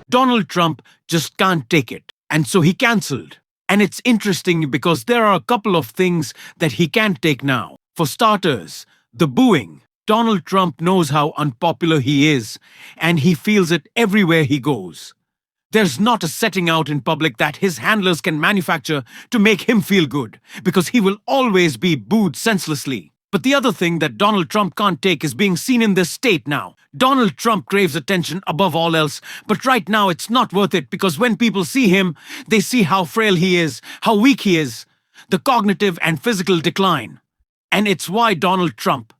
Donald Trump just can't take it, and so he cancelled. And it's interesting because there are a couple of things that he can't take now. For starters, the booing. Donald Trump knows how unpopular he is, and he feels it everywhere he goes. There's not a setting out in public that his handlers can manufacture to make him feel good, because he will always be booed senselessly. But the other thing that Donald Trump can't take is being seen in this state now. Donald Trump craves attention above all else, but right now it's not worth it because when people see him, they see how frail he is, how weak he is, the cognitive and physical decline. And it's why Donald Trump,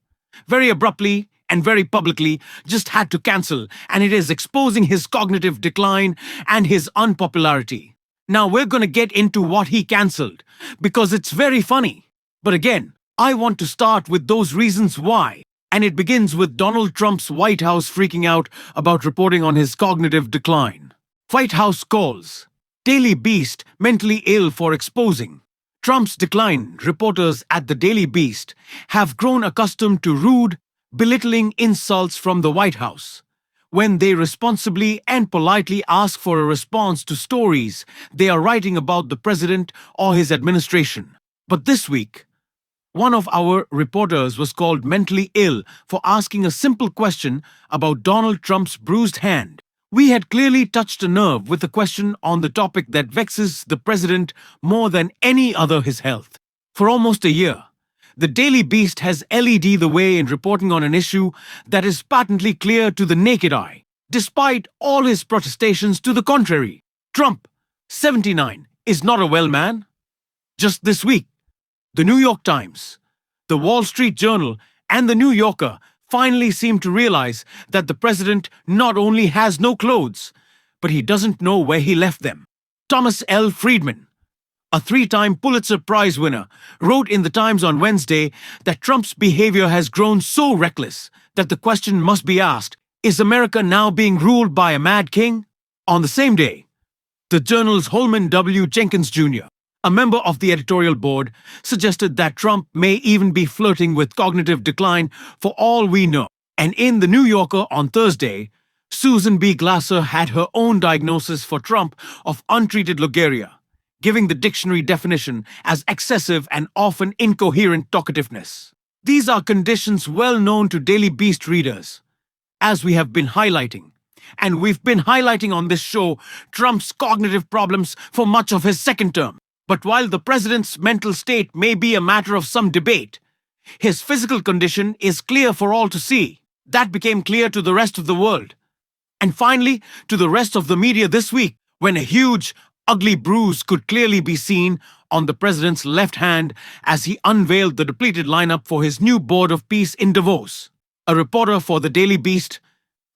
very abruptly and very publicly, just had to cancel, and it is exposing his cognitive decline and his unpopularity. Now we're gonna get into what he cancelled, because it's very funny. But again, I want to start with those reasons why, and it begins with Donald Trump's White House freaking out about reporting on his cognitive decline. White House calls Daily Beast mentally ill for exposing Trump's decline. Reporters at the Daily Beast have grown accustomed to rude, belittling insults from the White House. When they responsibly and politely ask for a response to stories they are writing about the president or his administration. But this week, one of our reporters was called mentally ill for asking a simple question about Donald Trump's bruised hand. We had clearly touched a nerve with a question on the topic that vexes the president more than any other: his health. For almost a year, the Daily Beast has led the way in reporting on an issue that is patently clear to the naked eye, despite all his protestations to the contrary. Trump, 79, is not a well man. Just this week, the New York Times, the Wall Street Journal, and the New Yorker finally seem to realize that the president not only has no clothes, but he doesn't know where he left them. Thomas L. Friedman, a three-time Pulitzer Prize winner, wrote in the Times on Wednesday that Trump's behavior has grown so reckless that the question must be asked, is America now being ruled by a mad king? On the same day, the Journal's Holman W. Jenkins Jr., a member of the editorial board, suggested that Trump may even be flirting with cognitive decline for all we know. And in the New Yorker on Thursday, Susan B. Glasser had her own diagnosis for Trump of untreated logorrhea, giving the dictionary definition as excessive and often incoherent talkativeness. These are conditions well known to Daily Beast readers, as we have been highlighting. And we've been highlighting on this show Trump's cognitive problems for much of his second term. But while the president's mental state may be a matter of some debate, his physical condition is clear for all to see. That became clear to the rest of the world. And finally, to the rest of the media this week, when a huge, ugly bruise could clearly be seen on the president's left hand as he unveiled the depleted lineup for his new Board of Peace in Davos. A reporter for the Daily Beast,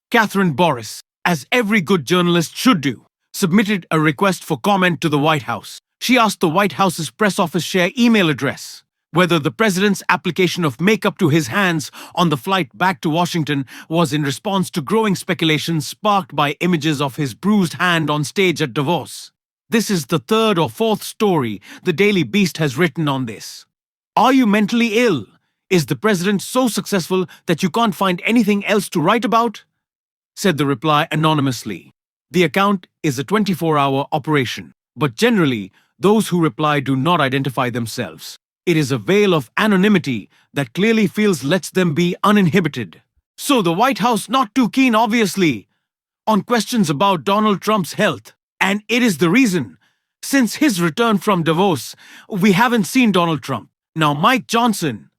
Catherine Boris, as every good journalist should do, submitted a request for comment to the White House. She asked the White House's press office share email address whether the president's application of makeup to his hands on the flight back to Washington was in response to growing speculation sparked by images of his bruised hand on stage at Davos. This is the third or fourth story the Daily Beast has written on this. Are you mentally ill? Is the president so successful that you can't find anything else to write about? Said the reply anonymously. The account is a 24-hour operation, but generally, those who reply do not identify themselves. It is a veil of anonymity that clearly feels lets them be uninhibited. So the White House not too keen, obviously, on questions about Donald Trump's health. And it is the reason, since his return from Davos, we haven't seen Donald Trump. Now Mike Johnson,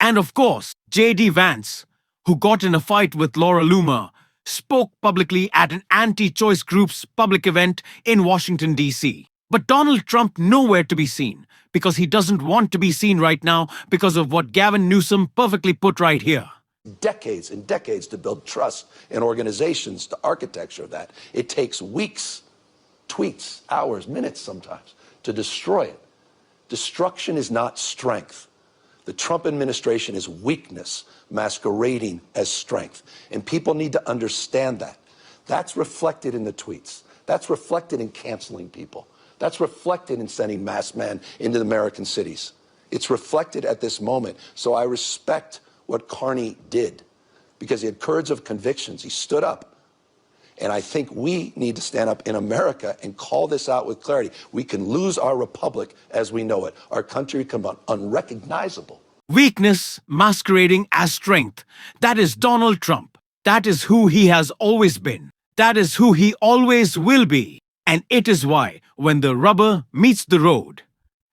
and of course, J.D. Vance, who got in a fight with Laura Loomer, spoke publicly at an anti-choice group's public event in Washington, D.C. But Donald Trump nowhere to be seen, because he doesn't want to be seen right now because of what Gavin Newsom perfectly put right here. Decades and decades to build trust in organizations, the architecture of that. It takes weeks, tweets, hours, minutes sometimes, to destroy it. Destruction is not strength. The Trump administration is weakness masquerading as strength. And people need to understand that. That's reflected in the tweets. That's reflected in canceling people. That's reflected in sending masked men into the American cities. It's reflected at this moment. So I respect what Carney did because he had courage of convictions. He stood up And I think we need to stand up in America and call this out with clarity. We can lose our republic as we know it. Our country become unrecognizable. Weakness masquerading as strength. That is Donald Trump. That is who he has always been. That is who he always will be. And it is why, when the rubber meets the road,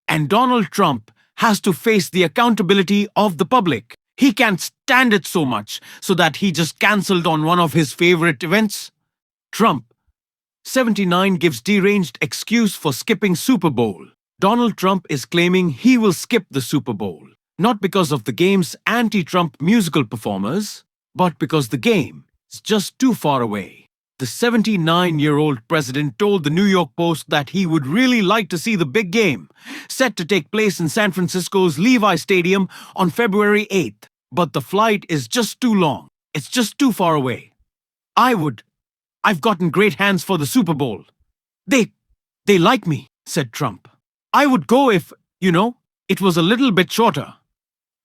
and Donald Trump has to face the accountability of the public, he can't stand it so much so that he just cancelled on one of his favorite events. Trump, 79, gives deranged excuse for skipping Super Bowl. Donald Trump is claiming he will skip the Super Bowl, not because of the game's anti-Trump musical performers, but because the game is just too far away. The 79-year-old president told the New York Post that he would really like to see the big game, set to take place in San Francisco's Levi Stadium on February 8th. But the flight is just too long. It's just too far away. I've gotten great hands for the Super Bowl. They like me, said Trump. I would go if, it was a little bit shorter.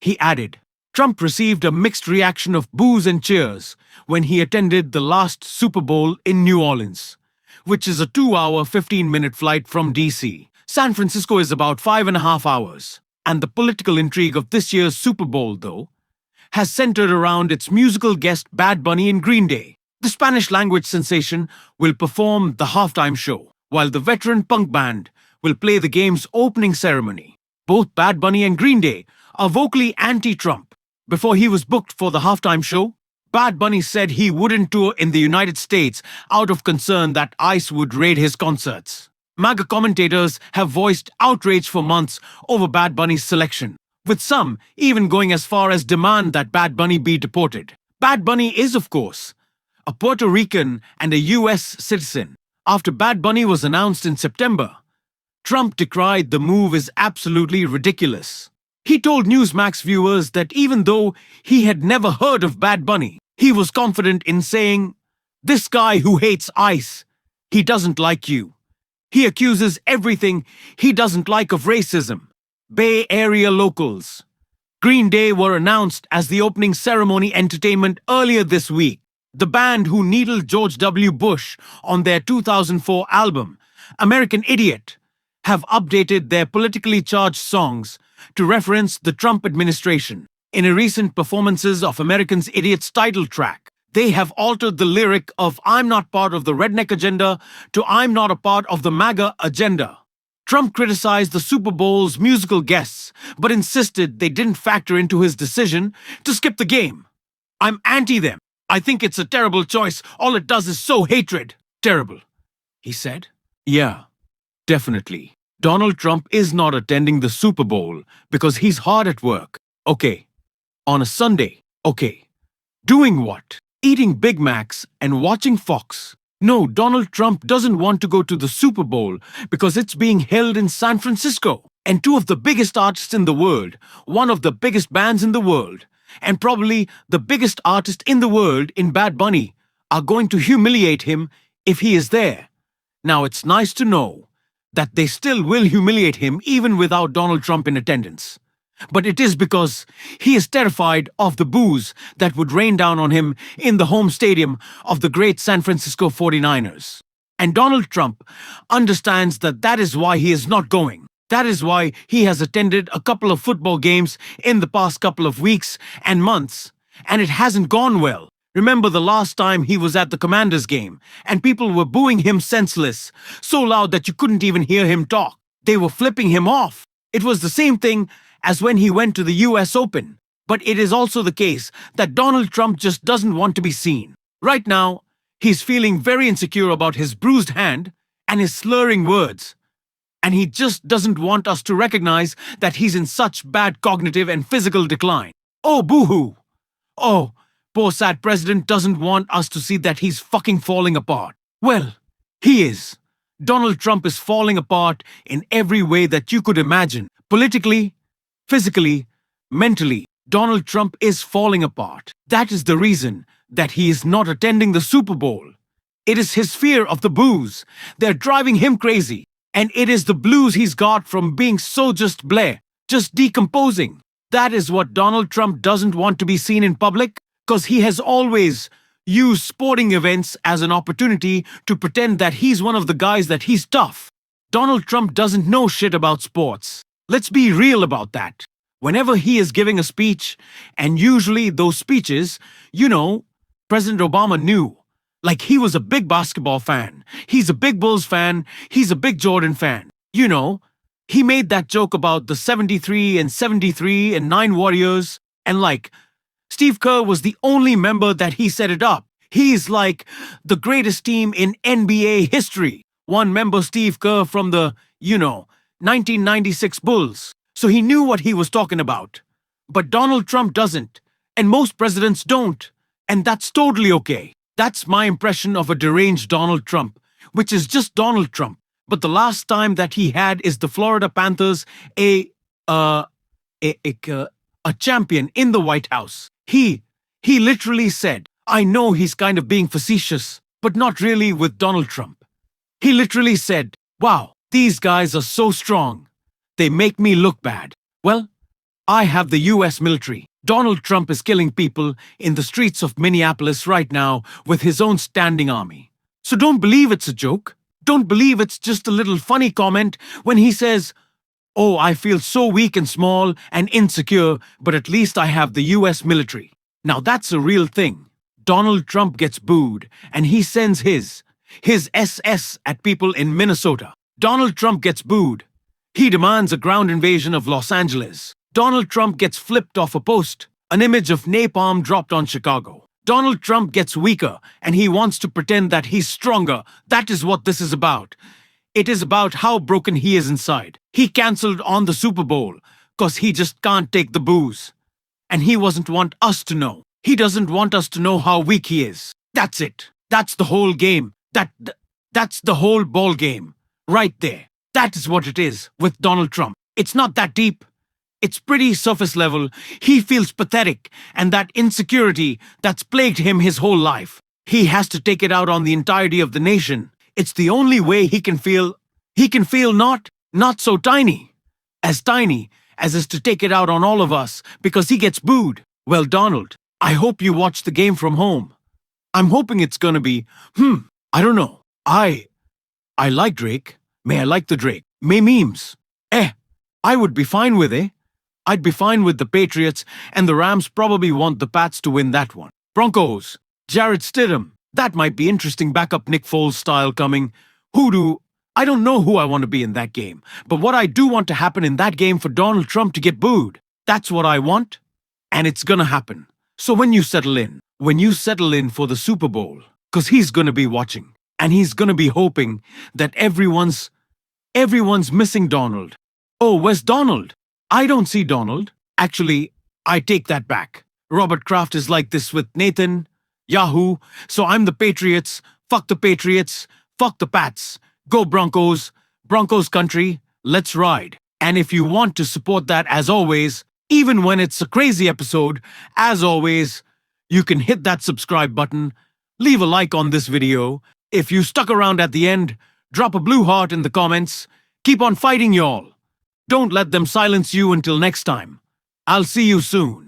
He added. Trump received a mixed reaction of boos and cheers when he attended the last Super Bowl in New Orleans, which is a 2-hour, 15-minute flight from D.C. San Francisco is about 5.5 hours. And the political intrigue of this year's Super Bowl, though, has centered around its musical guest Bad Bunny in Green Day. The Spanish-language sensation will perform the halftime show, while the veteran punk band will play the game's opening ceremony. Both Bad Bunny and Green Day are vocally anti-Trump. Before he was booked for the halftime show, Bad Bunny said he wouldn't tour in the United States out of concern that ICE would raid his concerts. MAGA commentators have voiced outrage for months over Bad Bunny's selection, with some even going as far as demand that Bad Bunny be deported. Bad Bunny is, of course, a Puerto Rican and a U.S. citizen. After Bad Bunny was announced in September, Trump decried the move as absolutely ridiculous. He told Newsmax viewers that even though he had never heard of Bad Bunny, he was confident in saying, "This guy who hates ICE, he doesn't like you. He accuses everything he doesn't like of racism." Bay Area locals. Green Day were announced as the opening ceremony entertainment earlier this week. The band who needled George W. Bush on their 2004 album, American Idiot, have updated their politically charged songs to reference the Trump administration. In a recent performances of American Idiot's title track, they have altered the lyric of "I'm not part of the redneck agenda" to "I'm not a part of the MAGA agenda." Trump criticized the Super Bowl's musical guests, but insisted they didn't factor into his decision to skip the game. "I'm anti them. I think it's a terrible choice. All it does is sow hatred." Terrible, he said. Yeah, definitely. Donald Trump is not attending the Super Bowl because he's hard at work. Okay. On a Sunday. Okay. Doing what? Eating Big Macs and watching Fox. No, Donald Trump doesn't want to go to the Super Bowl because it's being held in San Francisco. And two of the biggest artists in the world, one of the biggest bands in the world, and probably the biggest artist in the world in Bad Bunny, are going to humiliate him if he is there. Now, it's nice to know that they still will humiliate him even without Donald Trump in attendance. But it is because he is terrified of the boos that would rain down on him in the home stadium of the great San Francisco 49ers. And Donald Trump understands that that is why he is not going. That is why he has attended a couple of football games in the past couple of weeks and months, and it hasn't gone well. Remember the last time he was at the Commanders game, and people were booing him senseless, so loud that you couldn't even hear him talk. They were flipping him off. It was the same thing as when he went to the US Open. But it is also the case that Donald Trump just doesn't want to be seen. Right now, he's feeling very insecure about his bruised hand and his slurring words. And he just doesn't want us to recognize that he's in such bad cognitive and physical decline. Oh, boo-hoo. Oh, poor sad president doesn't want us to see that he's fucking falling apart. Well, he is. Donald Trump is falling apart in every way that you could imagine. Politically, physically, mentally, Donald Trump is falling apart. That is the reason that he is not attending the Super Bowl. It is his fear of the boos. They're driving him crazy. And it is the blues he's got from being so just bleh, just decomposing. That is what Donald Trump doesn't want to be seen in public, because he has always, use sporting events as an opportunity to pretend that he's one of the guys, that he's tough. Donald Trump doesn't know shit about sports. Let's be real about that. Whenever he is giving a speech, and usually those speeches, President Obama knew. Like, he was a big basketball fan. He's a big Bulls fan. He's a big Jordan fan. He made that joke about the 73 and 9 Warriors. And Steve Kerr was the only member that he set it up. He's like the greatest team in NBA history. One member, Steve Kerr, from the, 1996 Bulls. So he knew what he was talking about. But Donald Trump doesn't. And most presidents don't. And that's totally okay. That's my impression of a deranged Donald Trump, which is just Donald Trump. But the last time that he had is the Florida Panthers, a champion in the White House. He literally said, I know he's kind of being facetious, but not really with Donald Trump. He literally said, wow, these guys are so strong. They make me look bad. Well, I have the US military. Donald Trump is killing people in the streets of Minneapolis right now with his own standing army. So don't believe it's a joke. Don't believe it's just a little funny comment when he says, oh, I feel so weak and small and insecure, but at least I have the US military. Now that's a real thing. Donald Trump gets booed and he sends his SS at people in Minnesota. Donald Trump gets booed. He demands a ground invasion of Los Angeles. Donald Trump gets flipped off a post. An image of napalm dropped on Chicago. Donald Trump gets weaker and he wants to pretend that he's stronger. That is what this is about. It is about how broken he is inside. He cancelled on the Super Bowl because he just can't take the booze. And he doesn't want us to know. He doesn't want us to know how weak he is. That's it. That's the whole game. That's the whole ball game. Right there. That is what it is with Donald Trump. It's not that deep. It's pretty surface level. He feels pathetic, and that insecurity that's plagued him his whole life. He has to take it out on the entirety of the nation. It's the only way he can feel not so tiny as is to take it out on all of us because he gets booed. Well, Donald, I hope you watch the game from home. I'm hoping it's gonna be, I don't know. I like Drake. May I like the Drake? May memes. I would be fine with it. I'd be fine with the Patriots, and the Rams probably want the Pats to win that one. Broncos, Jarrett Stidham. That might be interesting backup Nick Foles style coming. I don't know who I want to be in that game, but what I do want to happen in that game for Donald Trump to get booed, that's what I want, and it's gonna happen. So when you settle in for the Super Bowl, because he's gonna be watching, and he's gonna be hoping that everyone's missing Donald. Oh, where's Donald? I don't see Donald. Actually, I take that back. Robert Kraft is like this with Nathan, Yahoo, so I'm the Patriots. Fuck the Patriots. Fuck the Pats. Go Broncos. Broncos country. Let's ride. And if you want to support that, as always, even when it's a crazy episode, as always, you can hit that subscribe button, leave a like on this video. If you stuck around at the end, drop a blue heart in the comments. Keep on fighting, y'all. Don't let them silence you until next time. I'll see you soon.